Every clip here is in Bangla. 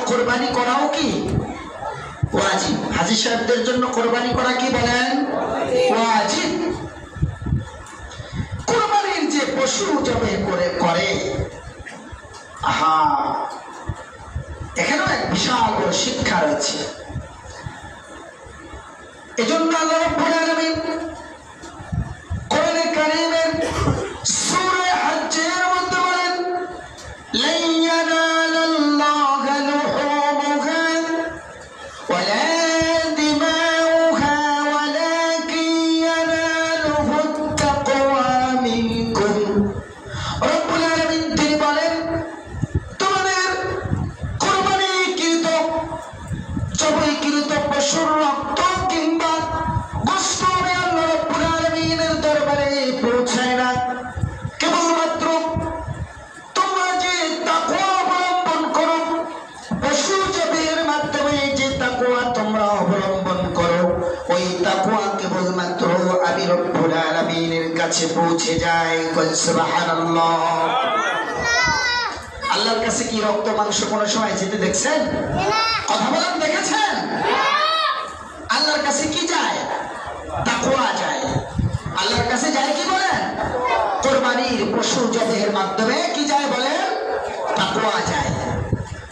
কোরবানি করাও কি ওয়াজিব। হাজী সাহেবদের জন্য কোরবানি করা কি বলেন ওয়াজিব। কোরবানির যে পশু জবে করে এখানেও এক বিশাল বড় শিক্ষা রয়েছে। এজন্য আল্লাহ রাব্বুল আলামিন কোরআনে কারীমের সূরা হজ্জের মধ্যে বলেন, লা ইয়ানালাল্লাহু লুহুমুহা ওয়ালা দিমাউহা ওয়ালাকিন ইয়ানালুহুত তাকওয়া মিনকুম। রব্বুল আলামিন তিনি বলেন, তোমাদের কোরবানিকৃত জবাইকৃত পশুর রক্ত কিংবা গোশত আল্লাহ রাব্বুল আলামিনের দরবারে পৌঁছায় না। কেবলমাত্র তোমরা যে তাকওয়া অবলম্বন করো, পশু জবের মাধ্যমে যে তাকওয়া তোমরা অবলম্বন করো, ওই তাকওয়া কেবলমাত্র আমি রব্বুল আলামিনের কাছে পৌঁছে যায়। সুবহানাল্লাহ। আল্লাহর কাছে কি রক্ত মাংস কোনো সময় যেতে দেখছেন? কথা বলেন, দেখেছেন? আল্লাহর কাছে কি যায়? তাকওয়া যায়। আল্লাহর কাছে যায় কি বলেন? কোরবানির পশু জবেহের মাধ্যমে কি যায় বলেন? তাকওয়া যায়।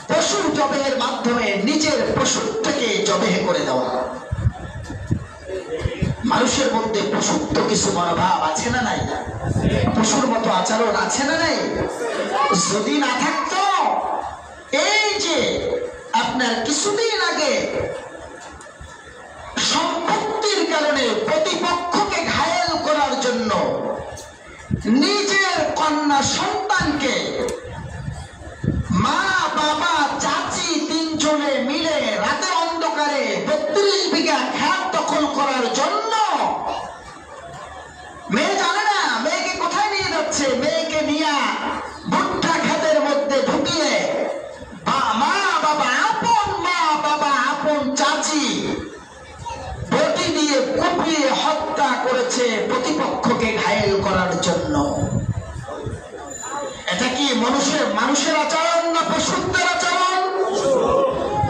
পশু জবেহের মাধ্যমে নিজের পশুত্বকে জবেহ করে দেওয়া। মানুষের মধ্যে পশুত্ব কিছু মনোভাব আছে না নাই? পশুর মতো আচরণ আছে না নাই? যদি না থাকতো, এই যে আপনার কিছুদিন আগে সম্পত্তির কারণে প্রতিপক্ষকে ঘায়েল করার জন্য নিজের কন্যা সন্তানকে মা বাবা চাচি তিনজনে মিলে রাতের অন্ধকারে 32 বিঘা ক্ষেত দখল করার জন্য, মেয়ে জানে না মেয়েকে কোথায় নিয়ে যাচ্ছে, মেয়েকে নিয়ে ভুট্টা ক্ষেতের মধ্যে ঢুকিয়ে মা বাবা আপন চাচি বটি দিয়ে কুপিয়ে হত্যা করেছে প্রতিপক্ষকে ঘায়েল করার জন্য। এটা কি মানুষের আচরণ না পশুত্বের আচরণ?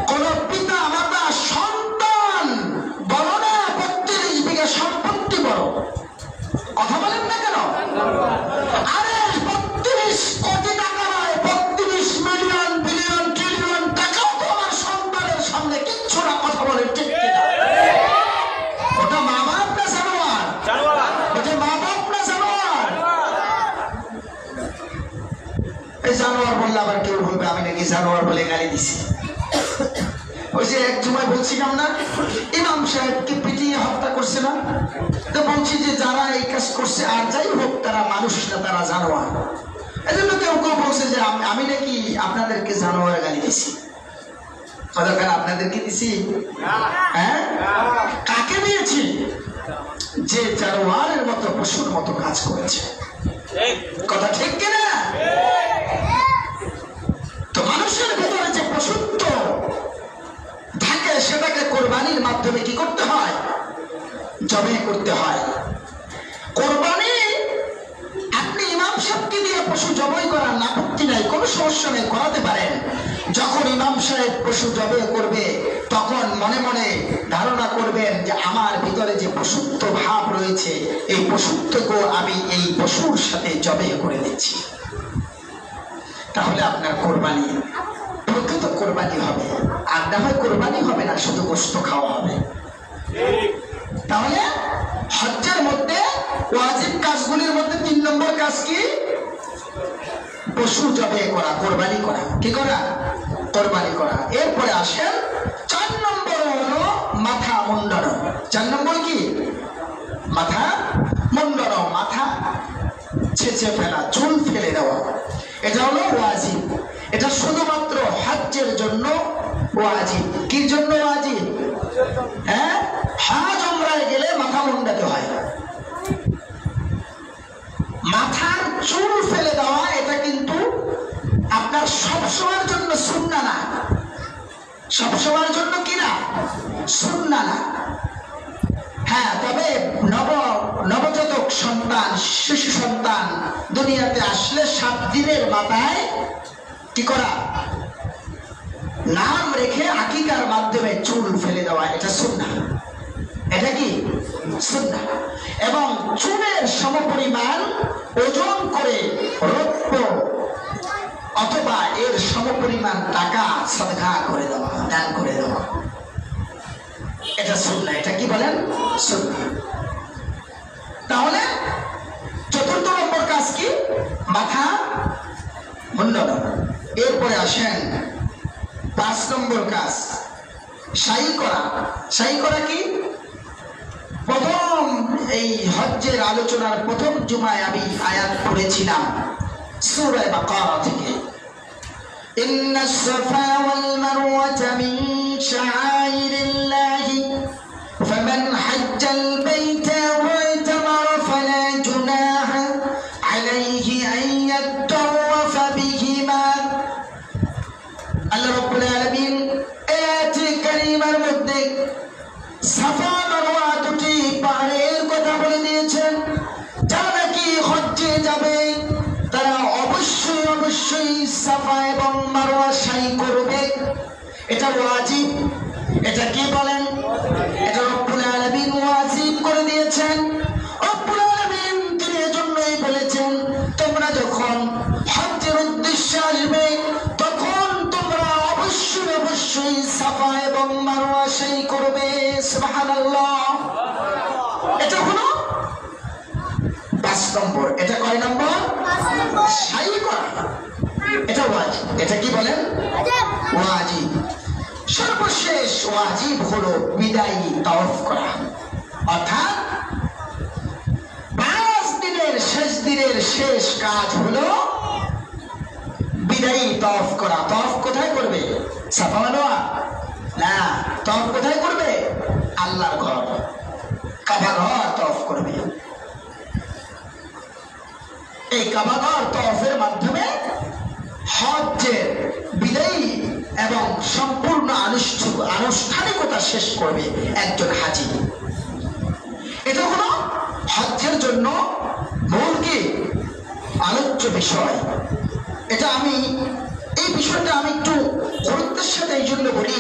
কোন পিতা মাতা সন্তান বড় না 32 বিঘা সম্পত্তি বড়? কথা বলেন না কেন? আরে 32 কোটি টাকা নয়, 32 মিলিয়ন বিলিয়ন ট্রিলিয়ন টাকাও তো আমার সন্তানের সামনে কিচ্ছু না। কথা বলেন ঠিক কিনা? ওটা মা বাপ না জানোয়ার? ওটা মা বাপ না জানোয়ার? এই জানোয়ার বললে আবার কেউ বলবে আমি নাকি জানোয়ার বলে গালি দিছি। ওই যে এক সময় বলছিলাম না, ইমাম সাহেবকে পিটিয়ে হত্যা করছে না, তো বলছি যে যারা এই কাজ করছে আর যাই হোক তারা মানুষ না, তারা জানোয়ার। এই জন্য কেউ কেউ বলছে যে আমি নাকি আপনাদেরকে জানোয়ার গালি দিছি। কতক্ষণ আপনাদেরকে দিছি? হ্যাঁ, কাকে দিয়েছি? যে জানোয়ারের মতো পশুর মতো কাজ করেছে। কথা ঠিক কিনা? তো মানুষের ভিতরে যে পশুত্ব থাকে সেটাকে কোরবানির মাধ্যমে কি করতে হয়? জবে করতে হয়। কোরবানি আপনি ইমাম সাহেবকে দিয়ে পশু জবাই করার আপত্তি নাই, কোনো সমস্যা নেই, করাতে পারেন। যখন ইমাম সাহেব পশু জবে করবে তখন মনে মনে ধারণা করবেন যে আমার ভিতরে যে পশুত্ব ভাব রয়েছে, এই পশুত্বকে আমি এই পশুর সাথে জবে করে দিচ্ছি। তাহলে আপনার কোরবানি প্রকৃত কোরবানি হবে। আর না হয় কোরবানি হবে না, শুধু গোশত খাওয়া হবে। তাহলে হজ্জের মধ্যে ওয়াজিব কাজগুলির মধ্যে 3 নম্বর কাজ কি? পশু জবে করা, কোরবানি করা। কি করা? কোরবানি করা। এরপরে আসেন 4 নম্বর হলো মাথা মুন্ডন। 4 নম্বর কি? মাথা মুন্ডন, মাথা ছেঁচে ফেলা, চুল ফেলে দেওয়া। এটা হলো ওয়াজিব। এটা শুধুমাত্র হজ্জের জন্য ওয়াজিব। কি জন্য ওয়াজিব? হ্যাঁ, হজ উমরায় গেলে মাথা মুন্ডাতে হয়। মাথার চুল ফেলে দেওয়া এটা কিন্তু আপনার সবসময়ের জন্য সুন্নাহ না। সবসময়ের জন্য কি না? সুন্নাহ না। হ্যাঁ, তবে নবজাতক সন্তান, শিশু সন্তান দুনিয়াতে আসলে 7 দিনের মাথায় কি করা? নাম রেখে আকিকার মাধ্যমে চুল ফেলে দেওয়া, এটা সুন্নাহ। এটা কি সুন্নাহ। এবং চুলের সমপরিমাণ ওজন করে রৌপ্য অথবা এর সমপরিমাণ টাকা সাদকা করে দেওয়া, দান করে দেওয়া, এটা সুন্নাহ। এটা কি বলেন? সুন্নাহ। তাহলে চতুর্থ নম্বর কাজ কি? মাথা মুন্ডন। এরপরে আসেন 5 নম্বর কাজ, শাহী করা। শাহী করা কি? প্রথম এই হজ্জের আলোচনার প্রথম জুমায় আমি আয়াত পড়েছিলাম সূরা বাকারা থেকে, ইন্নাস সাফা ওয়াল মারওয়াতা মিন শাআইরিল্লাহি ফামান হাজ্জাল বাইতা ওয়া তামারা ফালা জুনাহা আলাইহি আন ইয়াতাওয়াফা বিহিমা। আল্লাহ রাব্বুল আলামিন আয়াতে কারীমার মধ্যে সাফা মারওয়া দুটি পাহাড়ের কথা বলে দিয়েছেন। যারা নাকি হজ্জে যাবে তারা অবশ্যই অবশ্যই সাফা এবং মারওয়া সাই করবে, এটা ওয়াজিব। এটা কি বলেন? এটা রব্বুল আলামিন ওয়াজিব করে দিয়েছেন। রব্বুল আলামিন তিনি এজন্যই বলেছেন তোমরা যখন হজ্জের উদ্দেশ্যে আসবে তখন তোমরা অবশ্যই অবশ্যই সাফা এবং মারওয়া সাই করবে। সুবহানাল্লাহ। এটা হলো 5 নম্বর। এটা কয় নম্বর? সাই করা, এটা ওয়াজিব। এটা কি বলেন? ওয়াজিব। সর্বশেষ ওয়াজিব হলো বিদায়ী তাওয়াফ করা, অর্থাৎ 5 দিনের শেষ দিনের শেষ কাজ হলো বিদায়ী তাওয়াফ করা। তাওয়াফ কোথায় করবে? সাফা মারওয়া না, তাওয়াফ কোথায় করবে? আল্লাহর ঘর, কাবা ঘর তাওয়াফ করবে। এই কাবা ঘর তাওয়াফের মাধ্যমে হজ্জের বিদায়ী এবং সম্পূর্ণ আনুষ্ঠানিকতা শেষ করবে একজন হাজী। এটা হলো হজ্জের জন্য মূল কি আলোচ্য বিষয়। এটা আমি এই বিষয়টা আমি একটু গুরুত্বের সাথে এই জন্য বলি,